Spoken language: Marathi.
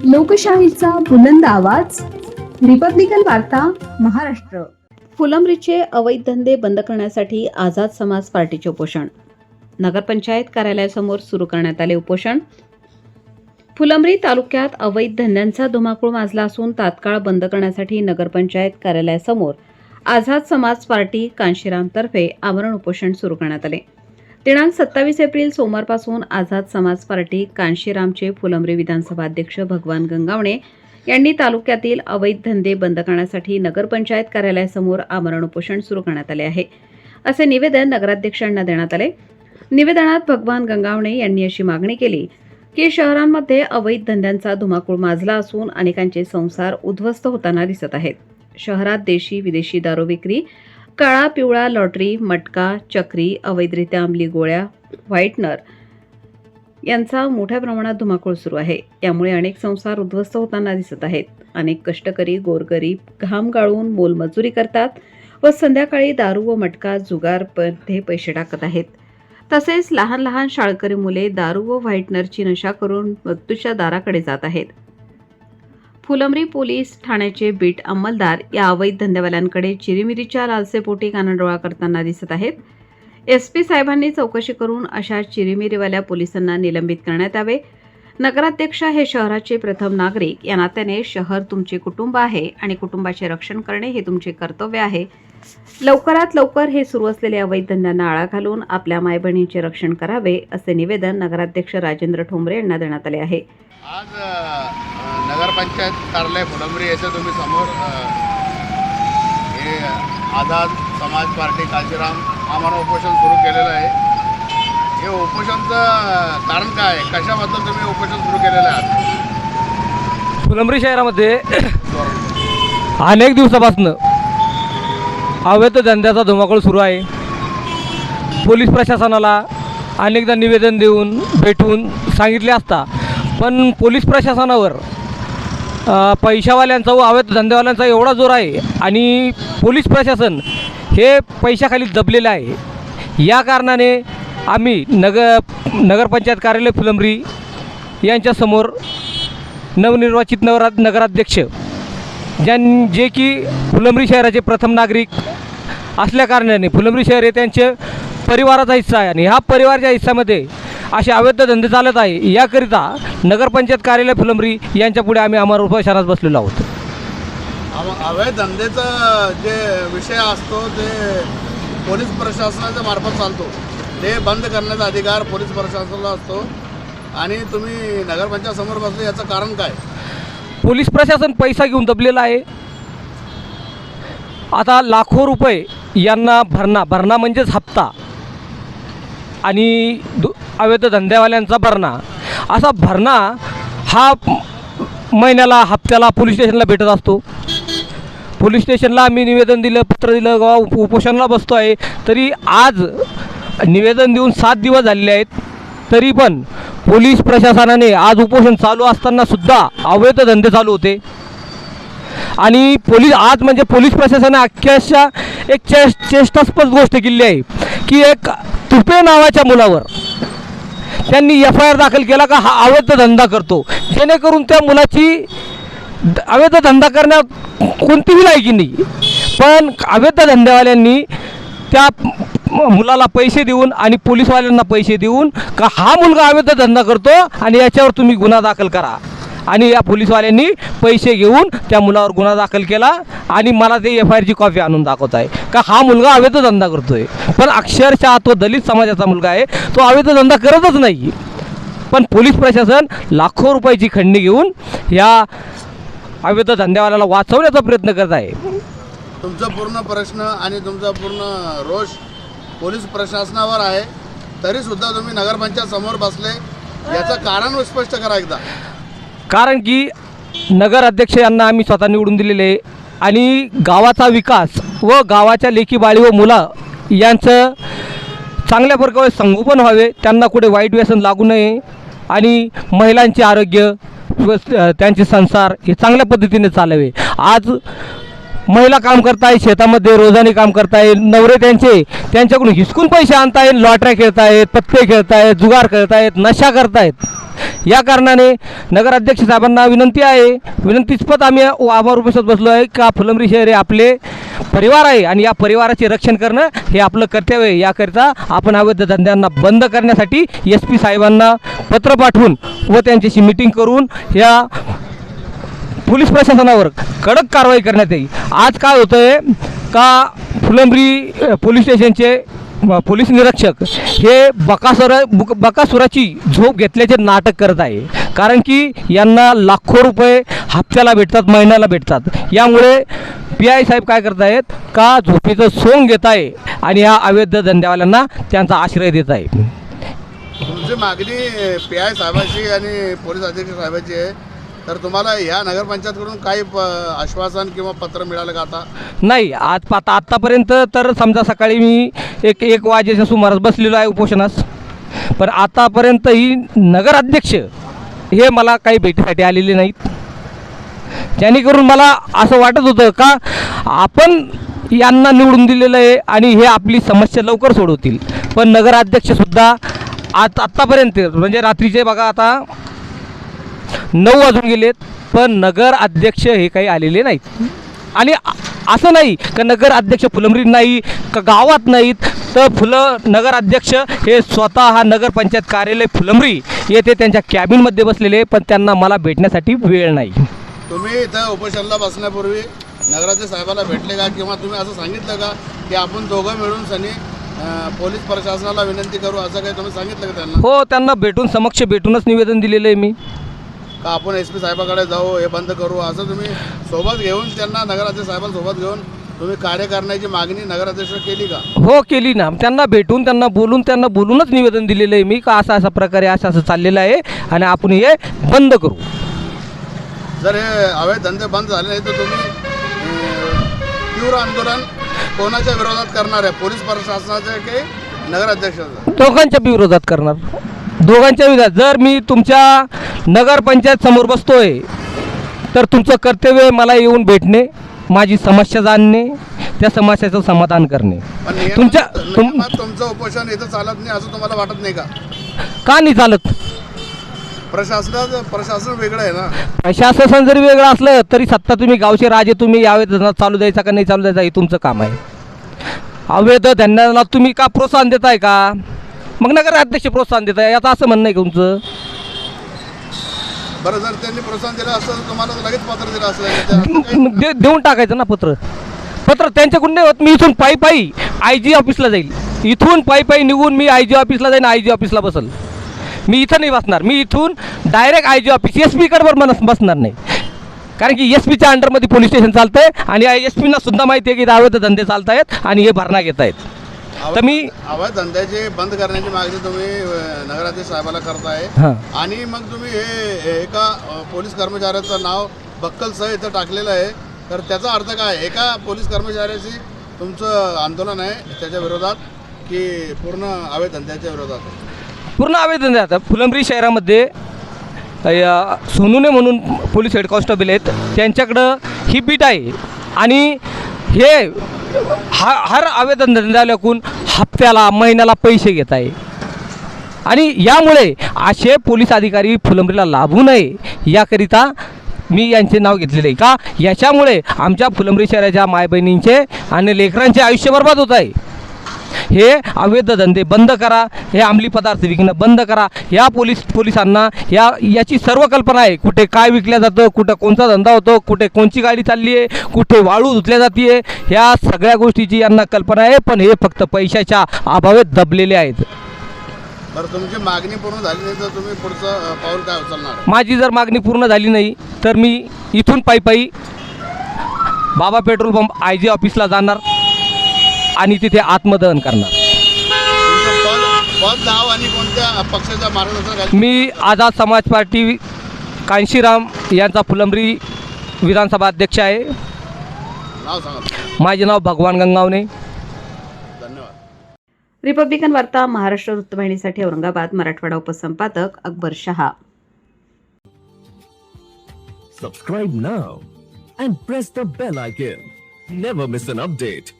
लोकशाहीचा बुलंद आवाज, रिपब्लिकन वार्ता, महाराष्ट्र. फुलंब्रीचे अवैध धंदे बंद करण्यासाठी आझाद समाज पार्टीचे उपोषण. नगरपंचायत कार्यालयासमोर सुरू करण्यात आले उपोषण. फुलंब्री तालुक्यात अवैध धंद्यांचा धुमाकूळ माजला असून तात्काळ बंद करण्यासाठी नगरपंचायत कार्यालयासमोर आझाद समाज पार्टी कांशीरामतर्फे आमरण उपोषण सुरू करण्यात आले. दिनांक 27 एप्रिल सोमवारपासून आझाद समाज पार्टी कांशीरामचे फुलंब्री विधानसभा अध्यक्ष भगवान गंगावणे यांनी तालुक्यातील अवैध धंदे बंद करण्यासाठी नगरपंचायत कार्यालयासमोर आमरण उपोषण सुरू करण्यात आले आहे, असे निवेदन नगराध्यक्षांना देण्यात आले. निवेदनात भगवान गंगावणे यांनी अशी मागणी केली की शहरांमध्ये अवैध धंद्यांचा धुमाकूळ माजला असून अनेकांचे संसार उद्ध्वस्त होताना दिसत आहेत. शहरात देशी विदेशी दारू विक्री, काळा पिवळा लॉटरी, मटका, चक्री, अवैधरित्या अंमली गोळ्या, व्हाईटनर यांचा मोठ्या प्रमाणात धुमाकूळ सुरू आहे. यामुळे अनेक संसार उद्ध्वस्त होताना दिसत आहेत. अनेक कष्टकरी गोरगरीब घाम गाळून मोलमजुरी करतात व संध्याकाळी दारू व मटका जुगारमध्ये पैसे टाकत आहेत. तसेच लहान लहान शाळकरी मुले दारू व व्हाईटनरची नशा करून मृत्यूच्या दाराकडे जात आहेत. फुलंब्री पोलीस ठाण्याचे बीट अंमलदार या अवैध धंदेवाल्यांकडे चिरीमिरीच्या लालसेपोटी कानाडोळा करताना दिसत आहेत. SP साहेबांनी चौकशी करून अशा चिरीमिरीवाल्या पोलिसांना निलंबित करण्यात यावे. नगराध्यक्ष हे शहराचे प्रथम नागरिक या नात्याने शहर तुमचे कुटुंब आहे आणि कुटुंबाचे रक्षण करणे हे तुमचे कर्तव्य आहे. लवकरात लवकर हे सुरू असलेले अवैध धंद्यांना आळा घालून आपल्या मायबहिणींचे रक्षण करावे, असे निवेदन नगराध्यक्ष राजेंद्र ठोंबरे यांना देण्यात आले आहे. आज नगरपंचायत कार्यालय फुलंब्री येथे तुम्ही समोर हे आझाद समाज पार्टी कांशीराम आमरण उपोषण सुरू केलेलं आहे. हे उपोषणचं कारण काय आहे, कशाबद्दल तुम्ही उपोषण सुरू केलेलं आहे? फुलंब्री शहरामध्ये अनेक दिवसापासून अवैध धंद्याचा धुमाकूळ सुरू आहे. पोलीस प्रशासनाला अनेकदा निवेदन देऊन भेटून सांगितले असता, पण पोलीस प्रशासनावर पैशावाल्यांचा व अवैध धंदेवाल्यांचा एवढा जोर आहे आणि पोलीस प्रशासन हे पैशाखाली दबलेलं आहे. या कारणाने आम्ही नगरपंचायत कार्यालय फुलंब्री यांच्यासमोर नवनिर्वाचित नगराध्यक्ष जे की फुलंब्री शहराचे प्रथम नागरिक असल्याकारणाने फुलंब्री शहर हे त्यांचे परिवाराचा हिस्सा आहे आणि ह्या परिवाराच्या हिस्सामध्ये असे अवैध धंदे चालत आहे. याकरिता नगरपंचायत कार्यालय फुलंब्री यांच्या पुढे आम्ही आमरण उपोषणास बसलेलो आहोत. अवैध धंद्याचा जे विषय असतो ते पोलीस प्रशासनाच्या मार्फत चालतो. ते बंद करण्याचा अधिकार पोलीस प्रशासनाला असतो आणि तुम्ही नगरपंचायत समोर बसले, याचं कारण काय? पोलीस प्रशासन पैसा घेऊन दबलेलं आहे. आता लाखो रुपये यांना भरणा म्हणजेच हप्ता आणि अवैध धंदेवाल्यांचा भरणा, असा भरणा हा महिन्याला हप्त्याला पोलीस स्टेशनला भेटत असतो. पोलीस स्टेशनला आम्ही निवेदन दिलं, पत्र दिलं, उपोषणाला बसतो आहे. तरी आज निवेदन देऊन 7 दिवस झालेले आहेत. तरी पण पोलीस प्रशासनाने आज उपोषण चालू असताना सुद्धा अवैध धंदे चालू होते आणि पोलीस प्रशासनाने अख्ख्याशा एक चेष्टास्पद गोष्ट केली आहे की एक तुपे नावाच्या मुलावर त्यांनी FIR दाखल केला का हा अवैध धंदा करतो, जेणेकरून त्या मुलाची अवैध धंदा करण्यात कोणतीही लायकी नाही. पण अवैध धंदेवाल्यांनी त्या मुलाला पैसे देऊन आणि पोलीसवाल्यांना पैसे देऊन का हा मुलगा अवैध धंदा करतो आणि याच्यावर तुम्ही गुन्हा दाखल करा, आणि या पोलीसवाल्यांनी पैसे घेऊन त्या मुलावर गुन्हा दाखल केला आणि मला ते FIRची कॉपी आणून दाखवत आहे का हा मुलगा अवैध धंदा करतोय. पण अक्षरशः तो दलित समाजाचा मुलगा आहे, तो अवैध धंदा करतच नाही. पण पोलीस प्रशासन लाखो रुपयाची खंडणी घेऊन या अवैध धंद्यावाल्याला वाचवण्याचा प्रयत्न करत आहे. तुमचा पूर्ण प्रश्न आणि तुमचा पूर्ण रोष पोलीस प्रशासनावर आहे, तरीसुद्धा तुम्ही नगरपंचायत समोर बसले, याचं कारण स्पष्ट करा एकदा. कारण की नगराध्यक्ष यांना आम्ही स्वतः निवडून दिलेले आहे आणि गावाचा विकास व गावाच्या लेकी बाळी व मुलं यांचं चांगल्या प्रकारे संगोपन व्हावे, त्यांना कुठे वाईट व्यसन लागू नये आणि महिलांचे आरोग्य व त्यांचे संसार हे चांगल्या पद्धतीने चालावे. आज महिला काम करताय, शेतामध्ये रोजानी काम करताय, नवरे त्यांच्याकडून हिसकून पैसे आणतायत, लॉटऱ्या खेळतायत, पत्ते खेळतायत, जुगार खेळतायत, नशा करतायत. या कारणाने नगराध्यक्ष साहेबांना विनंती आहे, विनंतीस्पद आम्ही आभार उपस्थित बसलो आहे का फुलंब्री शहर हे आपले परिवार आहे आणि या परिवाराचे रक्षण करणं हे आपलं कर्तव्य आहे. याकरिता आपण अवैध धंद्यांना बंद करण्यासाठी SP साहेबांना पत्र पाठवून व त्यांच्याशी मीटिंग करून या पोलीस प्रशासनावर कडक कारवाई करण्यात येईल. आज काय होतं आहे का फुलंब्री पोलीस स्टेशनचे पोलीस निरीक्षक हे बकासुराची झोप घेतल्याचे नाटक करत आहे. कारण की यांना लाखो रुपये हप्त्याला भेटतात, महिन्याला भेटतात. यामुळे PI साहेब काय करत आहेत का झोपेचं सोंग घेत आहे आणि या अवैध धंद्यावाल्यांना त्यांचा आश्रय देत आहे. तुमची मागणी PI साहेबाची आणि पोलीस अधीक्षक साहेबाची आहे, तर तुम्हाला ह्या नगरपंचायतकडून काही आश्वासन किंवा पत्र मिळालं का आता? नाही, आत्तापर्यंत तर समजा सकाळी मी एक वाजेच्या सुमारास बसलेलो आहे उपोषणास, पण आतापर्यंत ही नगराध्यक्ष हे मला काही भेटीसाठी आलेले नाहीत. जेणेकरून मला असं वाटत होतं का आपण यांना निवडून दिलेलं आहे आणि हे आपली समस्या लवकर सोडवतील, पण नगराध्यक्षसुद्धा आत्तापर्यंत म्हणजे रात्रीचे बघा आता 9 वाजून गेलेत, पण नगर अध्यक्ष हे काही आलेले नाहीत. आणि असं नाही का नगर अध्यक्ष फुलंब्री नाही का गावात नाहीत, तर नगर अध्यक्ष हे स्वतः हा नगरपंचायत कार्यालय फुलंब्री येथे त्यांच्या कॅबिनमध्ये बसलेले, पण त्यांना मला भेटण्यासाठी वेळ नाही. तुम्ही इथं उपोषणाला बसण्यापूर्वी नगराध्यक्ष साहेबाला भेटले का किंवा तुम्ही असं सांगितलं का की आपण दोघं मिळून सनी पोलीस प्रशासनाला विनंती करू, असं काही तुम्ही सांगितलं का त्यांना? हो, त्यांना समक्ष भेटूनच निवेदन दिलेलं आहे मी का आपण SP साहेबाकडे जाऊ, हे बंद करू, असं तुम्ही सोबत घेऊन त्यांना नगराध्यक्ष साहेबांसोबत घेऊन तुम्ही कार्य करण्याची मागणी नगराध्यक्ष केली का? हो, केली ना. त्यांना भेटून त्यांना बोलूनच निवेदन दिलेलं आहे मी का असा प्रकारे असं चाललेलं आहे आणि आपण हे बंद करू. जर हे अवैध धंदे बंद झाले नाही तर तुम्ही तीव्र आंदोलन कोणाच्या विरोधात करणार आहे, पोलीस प्रशासनाचे की नगराध्यक्षाचं? दोघांच्या विरोधात करणार, दोघांच्या विरोधात. जर मी तुमच्या नगरपंचायत समोर बसतोय तर तुमचं कर्तव्य आहे मला येऊन भेटणे, माझी समस्या जाणणे, त्या समस्याचं समाधान करणे. पण तुमचं उपोषण इथं चालत नाही असं तुम्हाला वाटत नाही का? का नाही चालत? प्रशासन वेगळं आहे ना. प्रशासन जरी वेगळं असलं तरी सत्ता तुम्ही गावचे राजे, तुम्ही यावेत चालू द्यायचा का नाही चालू द्यायचा हे तुमचं काम आहे. अवैध धंद्याला तुम्ही का प्रोत्साहन देताय का? मग नगराध्यक्ष प्रोत्साहन देत आहे याचं असं म्हणणं आहे का तुमचं? बरं, जर त्यांनी प्रोत्साहन दिलं असतं तर तुम्हाला लगेच पत्र दिलं असतं. देऊन टाकायचं ना पत्र त्यांच्याकडून नाही होत. मी इथून पायी IG ऑफिसला जाईल, इथून पायी निघून मी IG ऑफिसला जाईन, IG ऑफिसला बसल. मी इथं नाही बसणार, मी इथून डायरेक्ट IG ऑफिस SP कडे बसणार नाही. कारण की SPच्या अंडरमध्ये पोलीस स्टेशन चालतं आहे आणि SPना सुद्धा माहिती आहे की अवैध धंदे चालत आहेत आणि हे भरणा घेत आहेत. तर मी अवैध धंद्याचे बंद करण्याची मागणी तुम्ही नगराध्यक्ष साहेबाला करताय आणि मग तुम्ही हे एका पोलीस कर्मचाऱ्याचं नाव बक्कल सह इथं टाकलेलं आहे, तर त्याचा अर्थ काय? एका पोलीस कर्मचाऱ्याची तुमचं आंदोलन आहे त्याच्या विरोधात की पूर्ण अवैध धंद्याच्या विरोधात? पूर्ण अवैध धंदे. आता फुलंब्री शहरामध्ये सोनुने म्हणून पोलीस हेड कॉन्स्टेबल आहेत, त्यांच्याकडं ही बीट आहे आणि हे हर अवैध धंद्यालाकून हप्त्याला महिन्याला पैसे घेत आहे आणि यामुळे असे पोलीस अधिकारी फुलंब्रीला लाभू नये याकरिता मी यांचे नाव घेतलेले आहे. का? याच्यामुळे आमच्या फुलंब्री शहराच्या मायबहिणींचे आणि लेकरांचे आयुष्य बर्बाद होत आहे. हे अवैध धंदे बंद करा, हे अंमली पदार्थ विकणं बंद करा. या पोलिसांना याची सर्व कल्पना आहे, कुठे काय विकल्या जातं, कुठं कोणता धंदा होतो, कुठे कोणची गाडी चालली आहे, कुठे वाळू धुतल्या जाते आहे, ह्या सगळ्या गोष्टीची यांना कल्पना आहे, पण हे फक्त पैशाच्या अभावे दबलेले आहेत. बरं, तुमची मागणी पूर्ण झाली नाही तर तुम्ही पुढचं पाऊल काय उचलणार? माझी जर मागणी पूर्ण झाली नाही तर मी इथून पायी बाबा पेट्रोल पंप IG ऑफिसला जाणार आणि तिथे आत्मदहन करणार. पद नाव आणि कोणत्या पक्षाच्या मार्गदर्शनाखाली? मी आझाद समाज पार्टी कांशीराम यांचा फुलंब्री विधानसभा अध्यक्ष आहे. नाव सांगा. माझे नाव भगवान गंगावणे. धन्यवाद. रिपब्लिकन वार्ता Maharashtra वृत्तवाहिनीसाठी Aurangabad Marathwada उपसंपादक Akbar Shah. Subscribe now and press the bell icon. Never miss an update.